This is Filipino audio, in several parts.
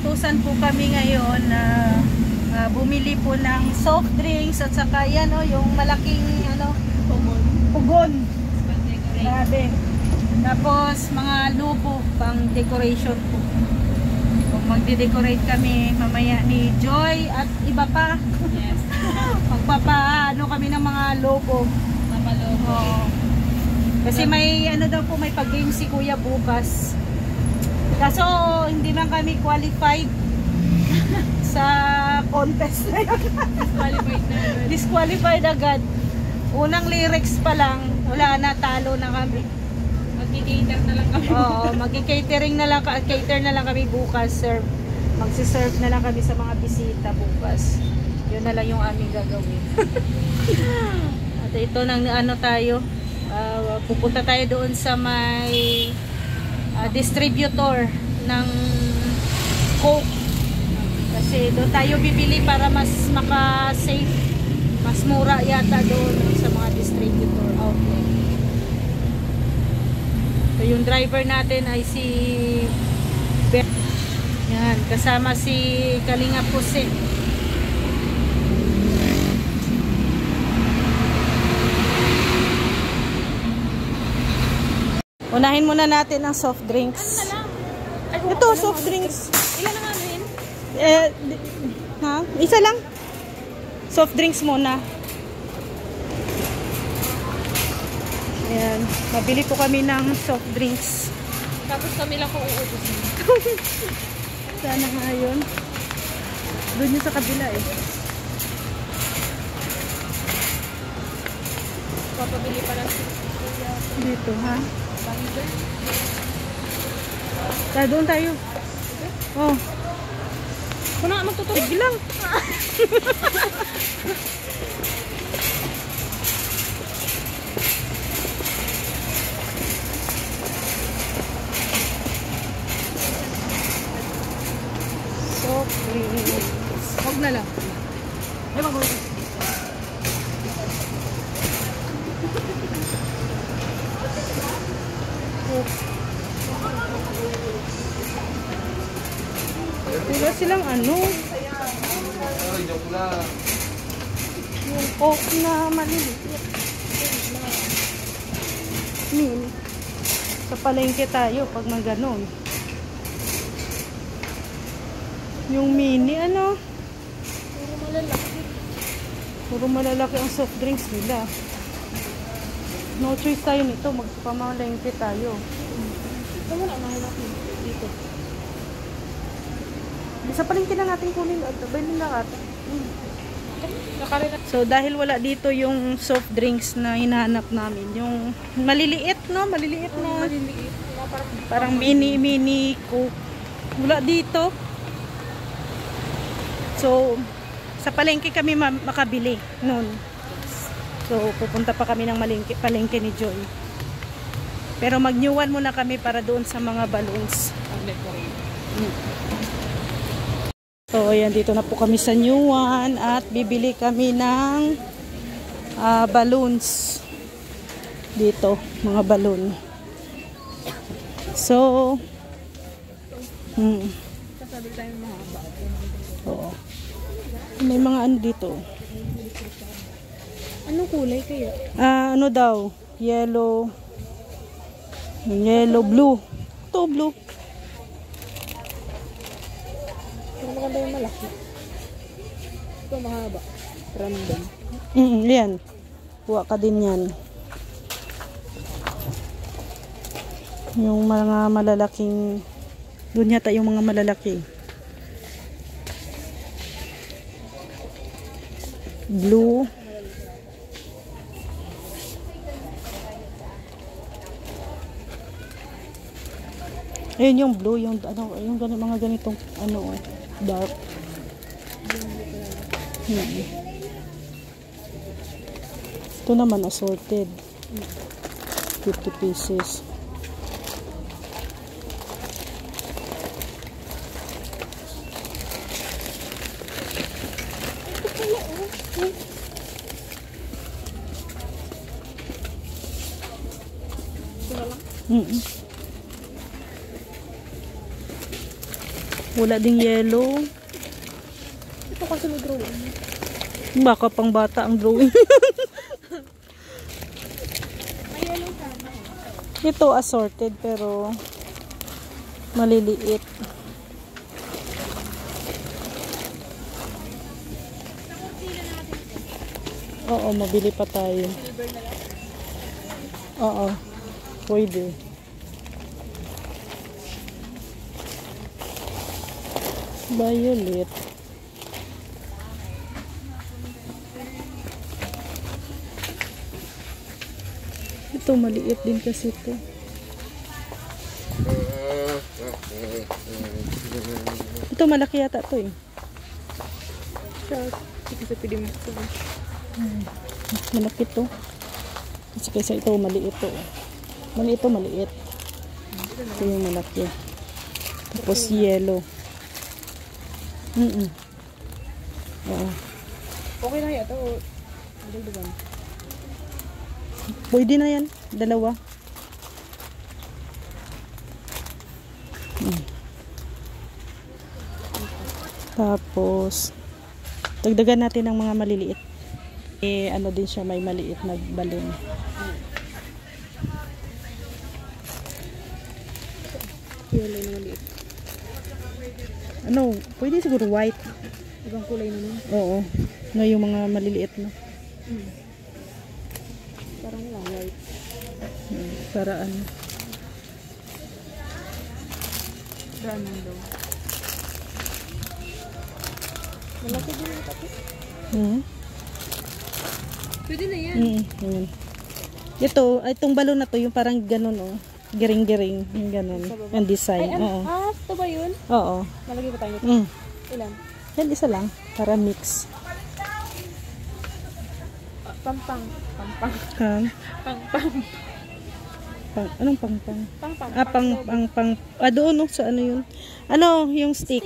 inutusan po kami ngayon na bumili po ng soft drinks at saka yan yung malaking pugon. Grabe. Tapos mga lupo pang decoration po. Kung magde-decorate kami mamaya ni Joy at iba pa. Yes. Kami ng mga logo. Mga logo. Kasi may daw po, may pag-game si Kuya bukas. Kaso hindi man kami qualified sa contest na yun. Disqualified agad. Unang lyrics pa lang, wala na, talo na kami. Mag-cater na lang kami. Oo, mag-catering na lang, cater na lang kami bukas, sir. Magsi-serve na lang kami sa mga bisita bukas. Yun na lang yung aming gagawin. At ito nang tayo. Pupunta tayo doon sa may distributor ng Coke. Kasi doon tayo bibili para mas maka-safe. Mas mura yata doon sa mga distributor outlet. So yung driver natin ay si Ben. Yan, kasama si Kalinga Pusit. Unahin muna natin ang soft drinks. Ano na lang? Ito, soft drinks. Ilan na namin? Isa lang. Soft drinks muna. Ayan. Mabili po kami ng soft drinks. Tapos kami lang kung uubusin. Sana nga yun. Doon yung sa kabila eh. Papabili pa lang. Dito ha. Doon tayo. Oh. Kung na magtutulog. Sige lang. Soft drinks. Huwag na lang. Ay, mag-uwi. Wala silang yung Coke na maliliit. Sa palengke tayo pag maganon. Yung mini Puro malalaki. Puro malalaki ang soft drinks nila. No choice tayo nito, magpamalengke tayo. Ito mo na mahalaki. Dito. Sa palengke na natin kunin. Bailin na kata. Nakarina. So dahil wala dito yung soft drinks na hinahanap namin, yung maliliit na Maliliit. parang mini Coke, wala dito. So sa palengke kami makabili noon. So pupunta pa kami ng palengke ni Joy. Pero mag-new one muna kami para doon sa mga balloons. So ayan, dito na po kami sa new one at bibili kami ng balloons. Dito, mga balloon. So Kasabi tayo mahaba. oo. May mga dito. Anong kulay kaya? Daw? Yellow, blue. Ito, blue. Pero maganda yung malaki. Ito mahaba. Random. Yan. Kuha ka din yan. Yung mga malalaking, doon yata yung mga malalaki. Blue. Ayun yung blue, yung mga ganitong dark. Ito naman assorted. 50 pieces. Wala ding yellow. Ito kasi may drawing. Baka pang bata ang drawing. May yellow sana. Ito assorted pero maliliit. Oo, mabili pa tayo. Silver na lang. Oo, pwede. Violet. Ito, maliit din kasi ito. Ito, malaki yata ito eh. Kasi sa pwede mo ito. Malaki ito. Kasi kaysa ito, maliit ito. Maliit ito, maliit. Ito yung malaki. Tapos yellow. Oo. Okay na yata o dagdagan. Pwede na yan. Dalawa. Tapos, dagdagan natin ng mga maliliit. Eh, ano din siya, may maliit na balon. Yellow na maliit. Ano, pwede siguro white. Ibang kulay naman. Oo. No, yung mga maliliit na. Parang lang white. Para ano. Brown daw. Malaki din yung kape. Pwede na yan. Yun. Ito, itong balon na to, yung parang ganun, oh. Giring-giring. Yung ganun. Yung design. Ay, Oo. ito ba yun? Oo. Malagay ba tayo nito? Ilan? Yan, isa lang. Para mix. Pampang. Pampang. Ha? Pampang. Anong pang-pang? Pampang. Doon, no? Sa ano yun? Ano, yung stick.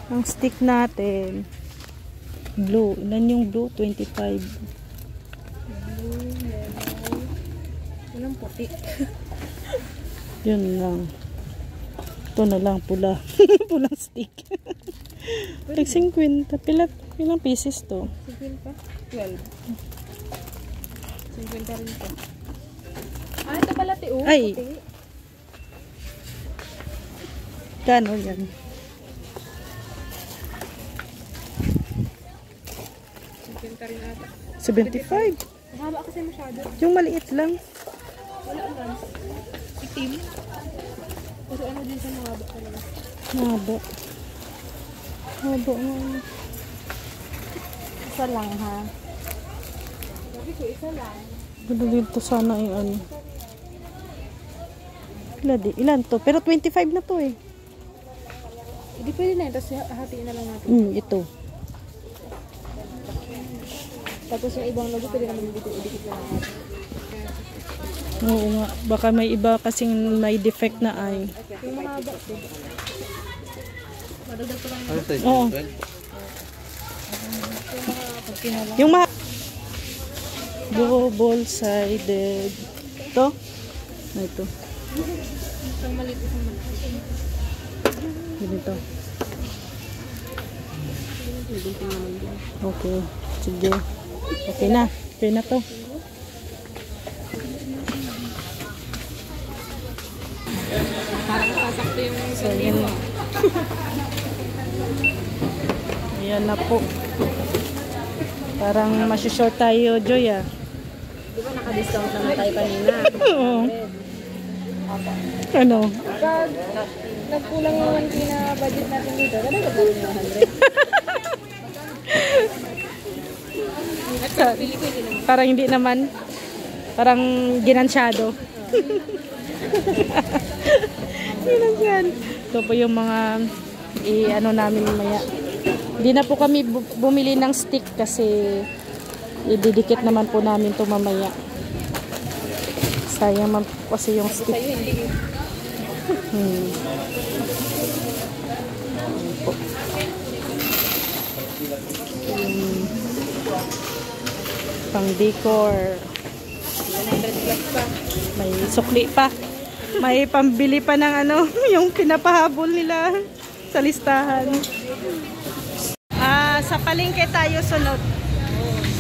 Ang stick natin. Blue. Ilan yung blue? 25. Blue, yellow. Walang puti. Yun lang. Ito na lang, pula. Pulang stick. Like 50. Pilang pieces to? 50 pa? 12. 50 rin pa. Ah, ito pala ti. Ay. Puti. Kano yan? 50 rin ata. 75. Mahaba kasi masyado. Yung maliit lang. Wala naman. Itim. Kasi ano din sa mahaba talaga. Haba. Haba nga. Isa lang ha. Sabi ko isa lang. Gusto dito sana yung ano. Ilan to? Pero 25 na to eh. Hindi pwede na yun. Tapos hatiin na lang natin. Ito. Tapos yung ibang logo pwede naman dito. Idikit na lang natin. Oo nga. Baka may iba kasing may defect na ay. Yung mahaba. Madagdag ko lang yun. Oo. Pagkinala. Yung double-sided. Ito? Ito. Isang maliit, isang malaki. Ganito. Pwede ko naman din. Okay. Sige. Okay na. Okay na to. Parang sasakto yung So, yan. Ayan na po. Parang masyashort tayo, Joy, ah. Di ba naka-discount naman tayo kanina? Oo. Ano? Pag nagkulang yung pina-budget natin dito, talaga ba yung 100? At pili-pili naman. Parang hindi naman. Parang ginansyado. Ginansyado. Ito po yung mga ano namin mamaya. Hindi na po kami bumili ng stick kasi ididikit naman po namin ito mamaya. Sayang man po kasi yung stick. Sa'yo hindi. Ayan po. Pang decor. 100 plus pa. May sukli pa. May pambili pa ng ano, yung pinapahabol nila sa listahan. Sa palengke tayo sunod.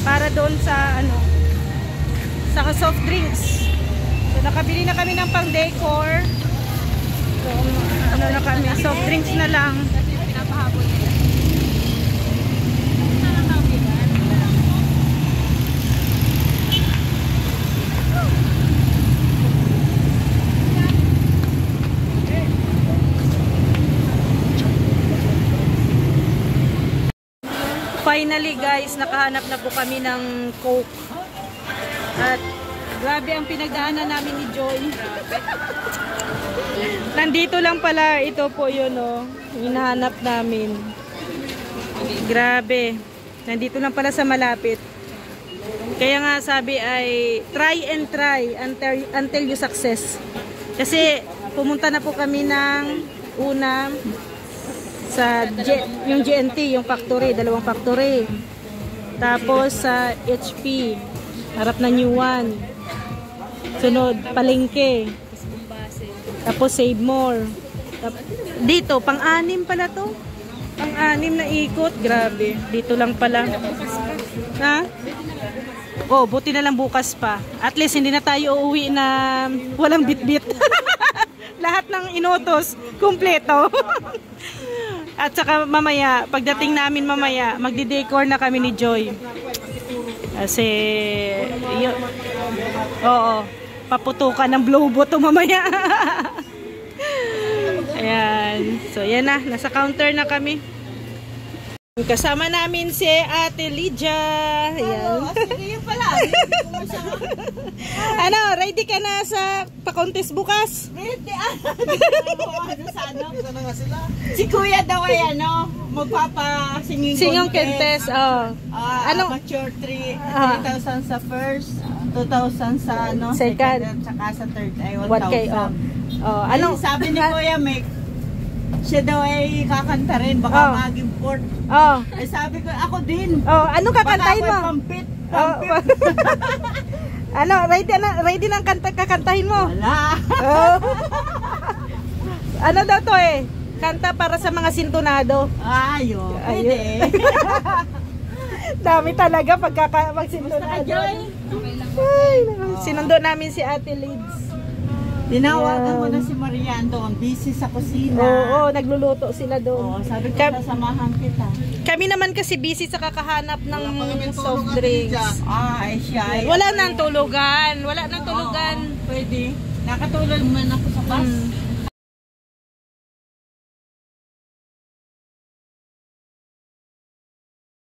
Para doon sa ano, sa soft drinks. So nakabili na kami ng pang decor. So ano na kami, soft drinks na lang. Pinapahabol nila. Finally guys, nakahanap na po kami ng Coke. At grabe ang pinagdaanan namin ni Joy. Nandito lang pala, ito po yun oh, hinahanap namin. Grabe. Nandito lang pala sa malapit. Kaya nga sabi ay try and try until you success. Kasi pumunta na po kami ng una sa yung GNT, yung factory, dalawang factory. Tapos sa HP, harap na New One. Sunod, palengke. Tapos Save More. Dito, pang-anim pala to. Pang-anim na ikot. Grabe. Dito lang pala. Ha? Oh, buti na lang bukas pa. At least hindi na tayo uuwi na walang bit-bit. Lahat ng inutos, kumpleto. At saka mamaya, pagdating namin mamaya, magdi-decor na kami ni Joy. Kasi, oo, paputukan ng blow to mamaya. Ayan. So, yan na. Nasa counter na kami. Kasama namin si Ate Lydia. Ayan. Sige yun pala. Ano, ready ka na sa pa-contest bukas? Ready. Si Kuya daw ay ano, magpapasinging Singong contest. Oh. Ano? Amateur 3,000 sa first, 2,000 sa ano, Second. at saka sa third ay 1,000. 1K. Oh. Anong sabi ni Kuya Mick, siya daw ay kakanta rin, baka mag-import. Oh. Ay sabi ko, ako din. Oh, anong kakantahin mo? Pampit. Ano, ready na kanta kakantahin mo? Wala. Oh. Ano daw to eh? Kanta para sa mga sintonado. Ayo, pwede. Dami talaga magsintonado. Sinundo namin si Ate Lids. Tinawagan ko na si Marian doon, busy sa kusina. Oo, nagluluto sila doon. Sabi ko, sasamahan kita. Kami naman kasi busy sa kakahanap ng soft drinks. Ay siya. Wala nang tulugan. Wala nang tulugan. Pwede. Nakatulog man ako sa bus.